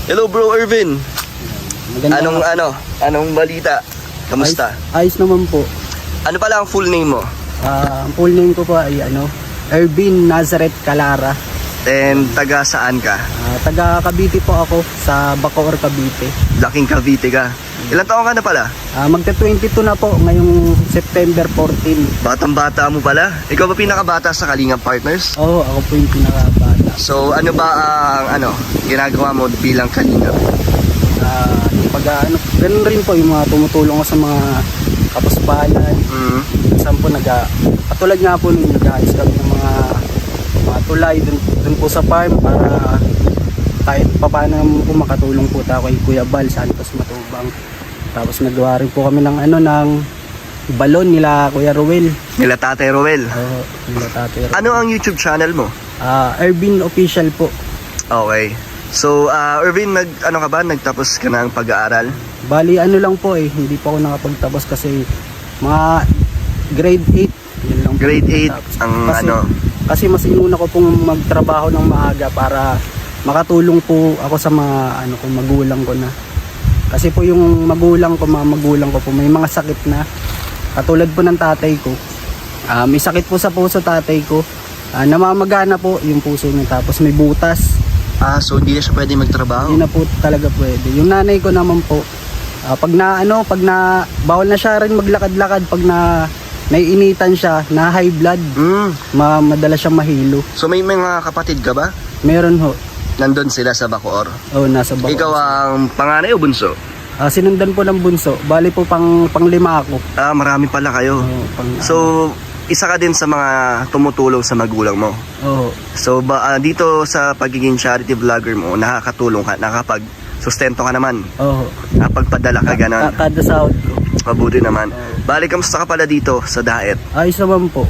Hello bro Irvin. Maganda. Anong balita? Kamusta? Ayos naman po. Ano pala ang full name mo? Ang full name ko po ay Irvin Nazareth Calara. And taga saan ka? Taga Cavite po ako, sa Bacoor, Cavite. Laking Cavite ka. Ilang taon ka na pala? Magta-22 na po ngayong September 14. Batang-bata mo pala. Ikaw ba pinakabata sa Kalingap Partners? Oo, ako po yung pinakabata. So ano ba ang ginagawa mo bilang Kalingap? Ganun rin po yung mga tumutulong ko sa mga kapusbahalan. Saan po katulad nga po nung nag-aayos kami ng mga tulay dun po sa farm para kahit paano po makatulong po tayo kay Kuya Bal Santos Matubang. Tapos nagawa rin po kami ng balon nila Kuya Ruel. Nila Tatay Roel. Oo, nila Tatay Ruel. Ano ang YouTube channel mo? Irvin Official po. Okay. So, Irvin, nagtapos ka ng pag-aaral? Bali lang po hindi pa ako nakapagtapos kasi mga grade 8. Yun lang po. Grade 8 ang Kasi mas inuna ko pong magtrabaho ng maaga para makatulong po ako sa mga magulang ko na. Kasi po yung magulang ko po may mga sakit na. Katulad po ng tatay ko. May sakit po sa puso tatay ko. Namamagana po yung puso niya tapos may butas. So hindi na siya pwede magtrabaho? Hindi na po talaga pwede. Yung nanay ko naman po, pag bawal na siya rin maglakad-lakad pag naiinitan siya, na high blood, madala siyang mahilo. So may mga kapatid ka ba? Meron ho. Nandun sila sa Bacoor? Oo, nasa Bacoor. Ikaw ang panganay o bunso? Sinundan po ng bunso. Bali po panglima ako. Marami pala kayo. So, isa ka din sa mga tumutulong sa magulang mo. Oo. So, dito sa pagiging charity vlogger mo, nakakatulong ka, nakapag-sustento ka naman. Oo. Nakapagpadala ka, gano'n. Kada sahod ko. Mabuti naman. Bali, kamusta ka pala dito sa Daet? Ayos naman po.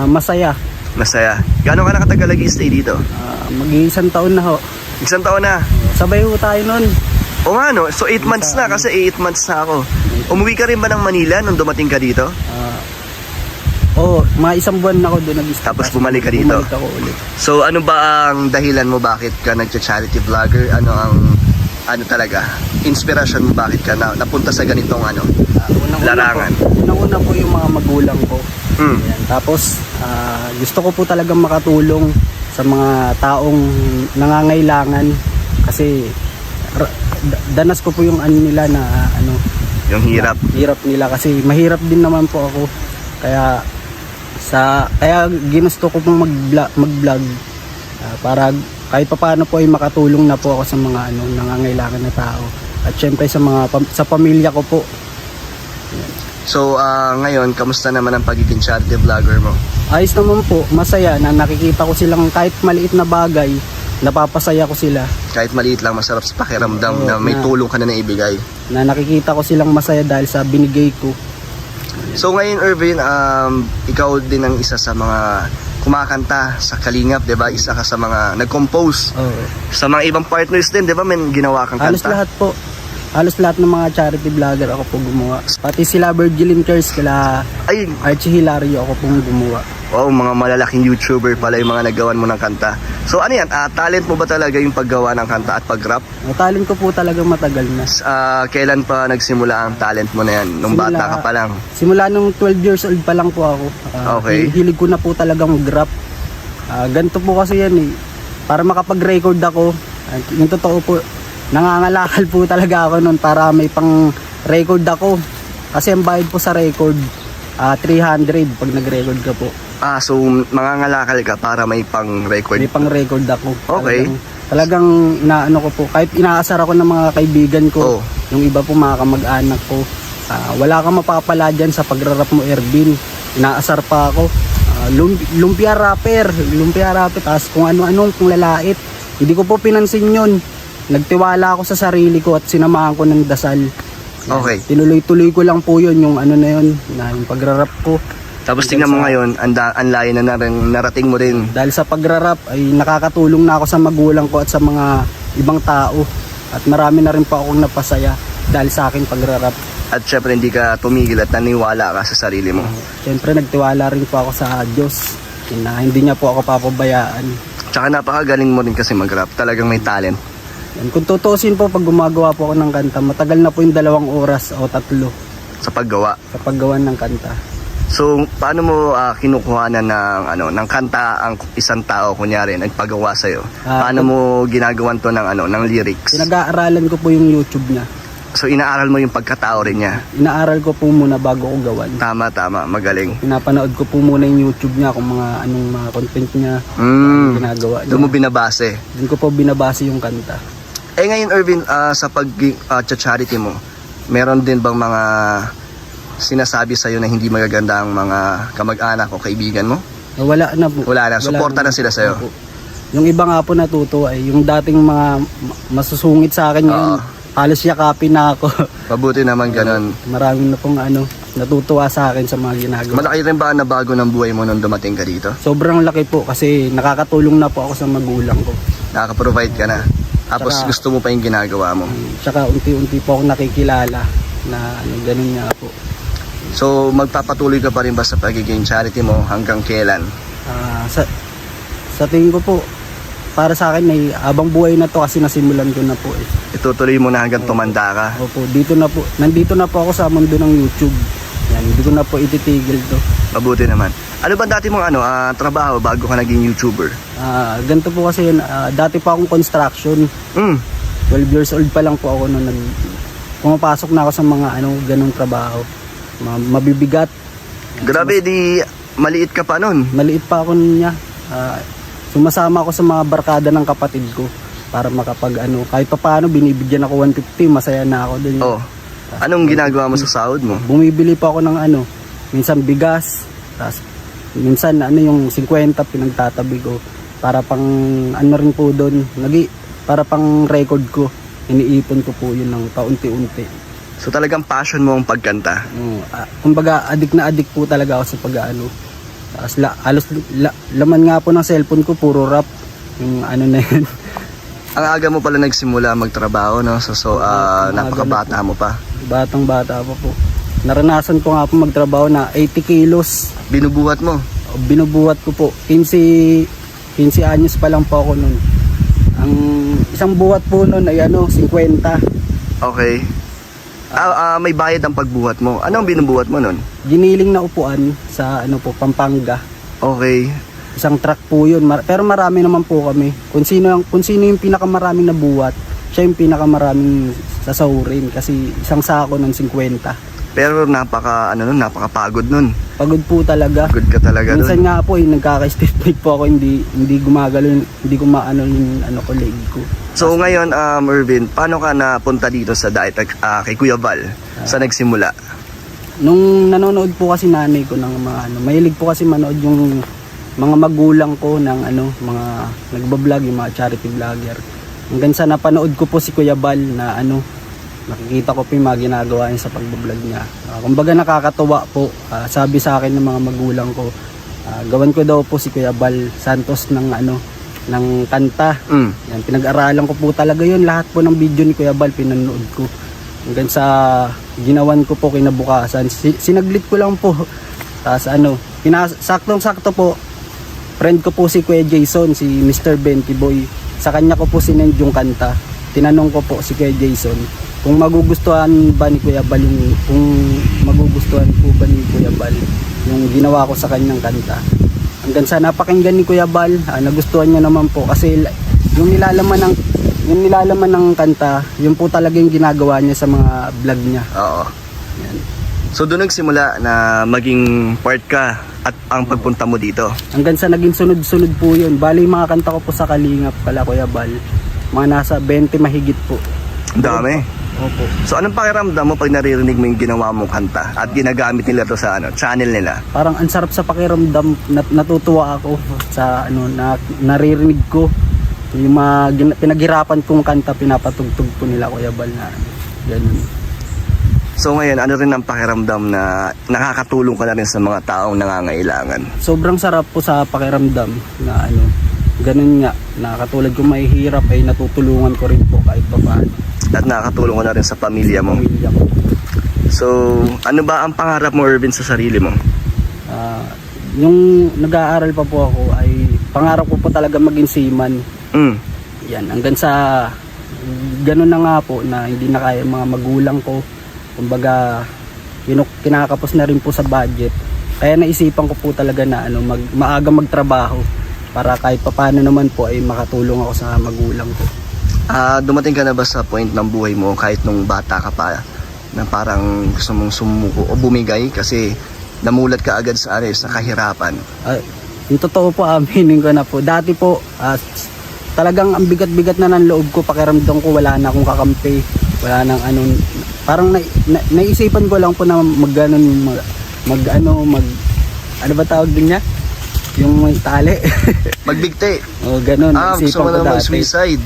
Masaya. Masaya. Gano'n ka nakatagal nag-stay dito? Mag-iisang taon na ho. Isang taon na? Sabay ho tayo nun. O nga no, so 8 months na kasi 8 months na ako. Umuwi ka rin ba ng Manila nung dumating ka dito? Oo, mga isang buwan na ako doon nag-stay. Tapos bumalik ka dito? Bumalik ako ulit. So ano ba ang dahilan mo bakit ka nagcha-charity vlogger? Ano talaga? Inspirasyon mo bakit ka napunta sa ganitong larangan? Unang-una po yung mga magulang ko. Ayan. Tapos gusto ko po talagang makatulong sa mga taong nangangailangan kasi danas ko po yung nila na yung hirap nila kasi mahirap din naman po ako kaya ginusto ko pong mag-vlog para kahit papaano po ay makatulong na po ako sa mga nangangailangan na tao at syempre sa pamilya ko po. So ngayon kamusta naman ang pagiging charity vlogger mo? Ayos naman po, masaya na nakikita ko silang kahit maliit na bagay napapasaya ko sila. Kahit maliit lang, masarap sa pakiramdam na may tulong ka na naibigay. Na nakikita ko silang masaya dahil sa binigay ko. So ngayon Irvin, ikaw din ang isa sa mga kumakanta sa Kalingap, 'di ba? Isa ka sa mga nag-compose. Sa mga ibang partners din, 'di ba? May ginawa kang kanta. Halos lahat po. Halos lahat ng mga charity vlogger ako po gumawa. Pati sila Virgilin Curse, kila Archie Hilario ako pong gumawa. Wow, mga malalaking YouTuber pala yung mga nagawan mo ng kanta. So ano yan, talent mo ba talaga yung paggawa ng kanta at pag-rap? Talent ko po talagang matagal na. Kailan pa nagsimula ang talent mo na yan? Nung bata ka pa lang? Simula nung 12 years old pa lang po ako. Okay. Hilig ko na po talagang mag-rap. Ganito po kasi yan para makapag-record ako, yung totoo po, nangangalakal po talaga ako nun para may pang-record ako. Kasi ang bayad po sa record, 300 pag nag-record ka po. So mangangalakal ka para may pang-record? May pang-record ako. Okay. Talagang inaano ko po, kahit inaasar ako ng mga kaibigan ko, yung iba po mga kamag-anak ko, wala kang mapapala dyan sa pagrarap mo, Irvin. Inaasar pa ako. Lumpia rapper, tapos kung ano-anong kung lalait. Hindi ko po pinansin yun. Nagtiwala ako sa sarili ko at sinamahan ko ng dasal. Okay. Tinuloy-tuloy ko lang po yun, yung yung pagrarap ko. Tapos tingnan mo ngayon, ang layo na narating mo rin. Dahil sa pagrarap ay nakakatulong na ako sa magulang ko at sa mga ibang tao. At marami na rin po akong napasaya dahil sa aking pagrarap. At syempre hindi ka tumigil at naniwala ka sa sarili mo. Syempre nagtiwala rin po ako sa Diyos na hindi niya po ako papabayaan. Tsaka napakagaling mo rin kasi mag-rap. Talagang may talent. Yan. Kung tutuusin po, pag gumagawa po ako ng kanta, matagal na po yung 2 oras o 3 Sa paggawa. sa paggawa ng kanta. So, paano mo kinukuhanan ng kanta ang isang tao, kunyari, nagpagawa sa'yo? Paano mo ginagawan to ng lyrics? Pinag-aaralan ko po yung YouTube niya. So, inaaral mo yung pagkatao rin niya? Inaaral ko po muna bago ko gawan. Tama, magaling. Pinapanood ko po muna yung YouTube niya kung anong mga content niya, ginagawa niya. Doon mo binabase. Doon ko po binabase yung kanta. Ngayon, Irvin, sa pag-charity mo, meron din bang mga sinasabi sa'yo na hindi magaganda ang mga kamag-anak o kaibigan mo? Wala na po. Wala na. Suporta na sila sa'yo? Opo. Yung iba nga po natuto ay yung dating mga masusungit sa akin ngayon, halos yakapin na ako. Mabuti naman ganun. Maraming na pong natutuwa sa akin sa mga ginagawa. Malaki rin ba na bago ng buhay mo nung dumating ka dito? Sobrang laki po kasi nakakatulong na po ako sa magulang ko. Nakaka-provide ka na. Tapos gusto mo pa yung ginagawa mo. Tsaka unti-unti po ako nakikilala na ganun nga po. So magpapatuloy ka pa rin ba sa pagiging charity mo hanggang kailan? Sa tingin ko po, para sa akin ay habang buhay na to kasi nasimulan ko na po eh. Itutuloy mo na hanggang tumanda ka? Opo, nandito na po ako sa mundo ng YouTube. Yan, hindi ko na po ititigil to. Mabuti naman. Ano ba dati mong trabaho bago ka naging YouTuber? Ganito po kasi dati pa akong construction. 12 years old pa lang po ako nung pumapasok na ako sa mga ganong trabaho. Mabibigat. Grabe, di maliit ka pa nun. Maliit pa ako niya. Sumasama ako sa mga barkada ng kapatid ko para makapag kahit pa paano binibigyan ako 150, masaya na ako doon. Oh. Anong ginagawa mo sa sahod mo? Bumibili pa ako ng minsan bigas, tapos minsan yung 50 pinagtatabi ko para pang rin po doon, para pang record ko. Iniipon ko po yun ng paunti-unti. So talagang passion mo ang pagkanta? Kumbaga adik na adik po talaga ako sa pag-ano. Tapos halos laman nga po ng cellphone ko puro rap. Yung na yun. Ang aga mo pala nagsimula magtrabaho, no? So napakabata mo pa. Batang bata pa po. Naranasan ko nga po magtrabaho na 80 kilos. Binubuhat mo? Binubuhat ko po. 15 anyos pa lang po ako nun. Ang isang buhat po nun ay 50. Okay. May bayad ang pagbuhat mo. Ano ang binubuhat mo nun? Giniling na upuan sa Pampanga. Okay. Isang truck po yun. Pero marami naman po kami. Kung sino yung pinakamaraming nabuhat, siya yung pinakamaraming sasahurin. Kasi isang sako ng 50. Pero napakapagod nun. Pagod po talaga. Pagod ka talaga Minsan dun. nga po, nagkaka-stiff leg po ako, hindi gumagalo, hindi ko maano yung leg ko. So ngayon, Irvin, paano ka napunta dito sa diet kay Kuya Val? Sa nagsimula? Nung nanonood po kasi nanay ko ng mga mahilig po kasi manood yung mga magulang ko ng mga nagbablog, yung mga charity vlogger. Hanggang sa napanood ko po si Kuya Val na nakikita ko po yung mga ginagawa niya sa pagbablog niya. Kumbaga nakakatuwa po. Sabi sa akin ng mga magulang ko, gawan ko daw po si Kuya Val Santos ng kanta. Yan, pinag-aralan ko po talaga yun. Lahat po ng video ni Kuya Val pinanood ko. Hanggang sa ginawan ko po kinabukasan. Sinaglit ko lang po. Tapos saktong-sakto po, friend ko po si Kuya Jason, si Mr. Benty Boy. Sa kanya ko po sinend yung kanta. Tinanong ko po si Kuya Jason kung magugustuhan ba ni Kuya Val kung magugustuhan po ba ni Kuya Val yung ginawa ko sa kanyang kanta. Hanggang sa napakinggan ni Kuya Val, nagustuhan niya naman po kasi yung nilalaman ng kanta, yun po talaga yung ginagawa niya sa mga vlog niya. Oo. Yan. So doon nagsimula na maging part ka at ang pagpunta mo dito. Hanggang sa naging sunod-sunod po yun. Bali mga kanta ko po sa Kalingap pala Kuya Val, mga nasa 20 mahigit po. Dami. Opo. So anong pakiramdam mo pag naririnig mo yung ginawa mong kanta at ginagamit nila to sa channel nila? Parang ang sarap sa pakiramdam, natutuwa ako sa naririnig ko yung mga pinaghirapan kong kanta, pinapatugtog po nila Kuya Val na ganun. So ngayon, ano rin ang pakiramdam na nakakatulong ka na rin sa mga taong nangangailangan? Sobrang sarap po sa pakiramdam na ganun nga, na katulad kong mahihirap ay natutulungan ko rin po kahit pa paano. At nakakatulong ka na rin sa pamilya mo. Pamilya ko. So, ano ba ang pangarap mo, Irvin, sa sarili mo? Yung nag-aaral pa po ako ay pangarap ko po talaga maging seaman. Yan, hanggang sa ganun na nga po na hindi na kaya mga magulang ko. Kumbaga, kinakapos na rin po sa budget. Kaya naisipan ko po talaga na maaga magtrabaho para kahit papaano naman po ay makatulong ako sa magulang ko. Dumating ka na ba sa point ng buhay mo kahit nung bata ka pa na parang gusto mong sumuko o bumigay kasi namulat ka agad sa sa kahirapan? Yung totoo po, aminin ko na po. Dati po, talagang ang bigat-bigat na ng loob ko, pakiramdam ko wala na akong kakampi, wala nang parang naisipan ko lang po na ano ba tawag din niya? Yung may tali. Magbigti. O ganun, Gusto naisipan mo ko na dati. suicide.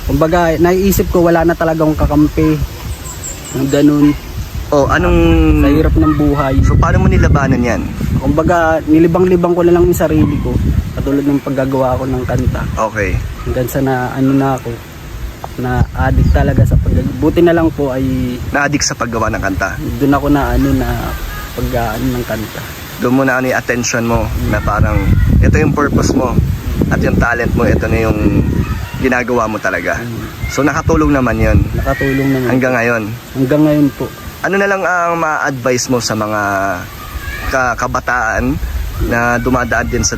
Kumbaga, naiisip ko wala na talaga akong kakampi. Yung ganun, Anong... sa hirap ng buhay. So paano mo nilabanan yan? Kumbaga, nilibang-libang ko na lang yung sarili ko, katulad ng paggagawa ko ng kanta. Okay. Hanggang sa na ako, na addict talaga sa buti na lang po ay Na-addict sa paggawa ng kanta. doon ako na ng kanta. Doon mo na yung attention mo na parang ito yung purpose mo at yung talent mo, ito na yung ginagawa mo talaga. So nakatulong naman yun Nakatulong naman. hanggang ngayon. Hanggang ngayon po. Ano na lang ang ma-advise mo sa mga kabataan na dumadaan din sa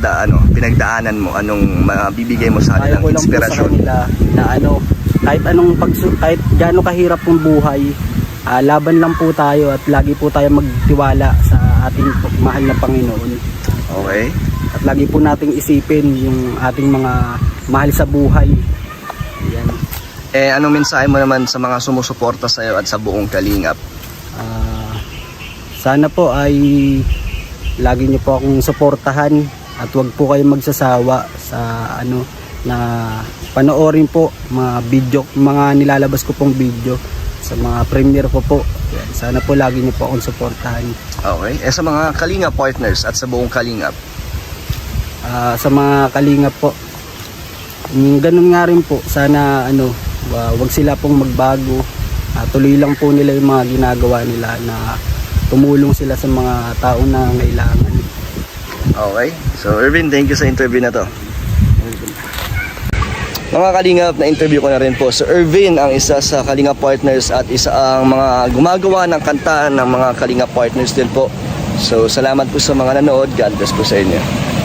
pinagdaanan mo? Anong mabibigay mo sa Ayaw kanilang ko lang po sa inspirasyon? kanila na kahit gaano kahirap pong buhay, laban lang po tayo at lagi po tayo magtiwala sa ating mahal na Panginoon. Okay. At lagi po nating isipin yung ating mga mahal sa buhay. Yan. Anong mensahe mo naman sa mga sumusuporta sa iyo at sa buong Kalingap? Sana po ay lagi niyo po akong suportahan at wag po kayong magsasawa sa na panoorin po mga nilalabas ko pong video sa mga premiere ko po. Yan. Sana po lagi niyo po akong suportahan. Okay. Sa mga Kalingap partners at sa buong Kalingap? Sa mga Kalingap po, ganun nga rin po, sana wag sila pong magbago. Tuloy lang po nila yung mga ginagawa nila na tumulong sila sa mga tao na kailangan. Okay. So Irvin, thank you sa interview na to. Mga Kalingap, na-interview ko na rin po. So Irvin, ang isa sa Kalingap partners at isa ang mga gumagawa ng kanta ng mga Kalingap partners din po. So salamat po sa mga nanood. God bless po sa inyo.